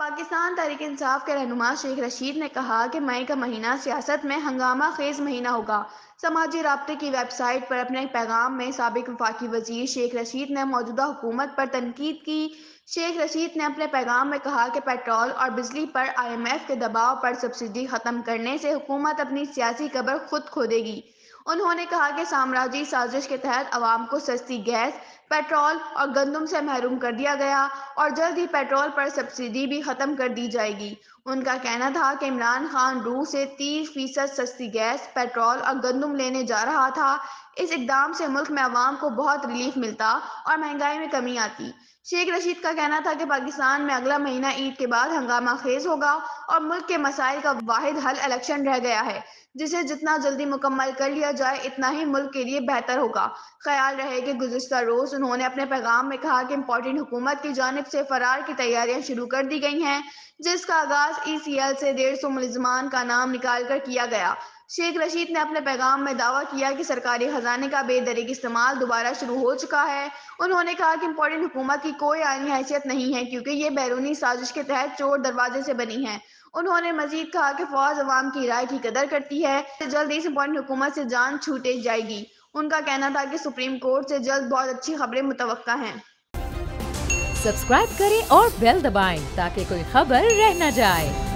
پاکستان تحریک انصاف کے رہنما شیخ رشید نے کہا کہ مئی کا مہینہ سیاست میں ہنگامہ خیز مہینہ ہوگا۔ سماجی رابطے کی ویب سائٹ پر اپنے پیغام میں سابق وفاقی وزیر شیخ رشید نے موجودہ حکومت پر تنقید کی۔ شیخ رشید نے اپنے پیغام میں کہا کہ پیٹرول اور بجلی پر IMF کے دباؤ پر سبسڈی ختم کرنے سے حکومت اپنی سیاسی قبر خود کھودے گی۔ انہوں نے کہا کہ سامراجی سازش کے تحت عوام کو سستی گیس، پیٹرول اور گندم سے محروم کر دیا گیا اور جلد ہی پیٹرول پر سبسڈی بھی ختم کر دی جائے گی۔ ان کا کہنا تھا کہ عمران خان روس سے 30% سستی گیس، پیٹرول اور گندم لینے جا رہا تھا۔ اس اقدام سے ملک میں عوام کو بہت ریلیف ملتا اور مہنگائی میں کمی آتی۔ شیخ رشید کا کہنا تھا کہ پاکستان میں اگلا مہینہ عید کے بعد ہنگامہ خیز ہوگا اور ملک کے مسائل کا واحد حل الیکشن رہ گیا ہے، جسے جتنا جلدی مکمل کر لیا جائے اتنا ہی ملک کے لیے بہتر ہوگا۔ خیال رہے کہ گزشتہ روز انہوں نے اپنے پیغام میں کہا کہ امپورٹنٹ حکومت کی جانب سے فرار کی تیاریاں شروع کر دی گئی ہیں، جس کا آغاز ECL سے 150 ملزمان کا نام نکال کر کیا گیا۔ شیخ رشید نے اپنے پیغام میں دعویٰ کیا کہ سرکاری خزانے کا بے دریغ استعمال دوبارہ شروع ہو چکا ہے۔ انہوں نے کہا کہ امپورٹنٹ حکومت کی کوئی آئینی حیثیت نہیں ہے کیونکہ یہ بیرونی سازش کے تحت چور دروازے سے بنی ہے۔ انہوں نے مزید کہا کہ فوج عوام کی رائے کی قدر کرتی ہے، جلد اس امپورٹنٹ حکومت سے جان چھوٹے جائے گی۔ ان کا کہنا تھا کہ سپریم کورٹ سے جلد بہت اچھی خبریں متوقع ہیں۔ سبسکرائب کریں اور بیل دبائیں تاکہ کوئی خبر رہ نہ جائے۔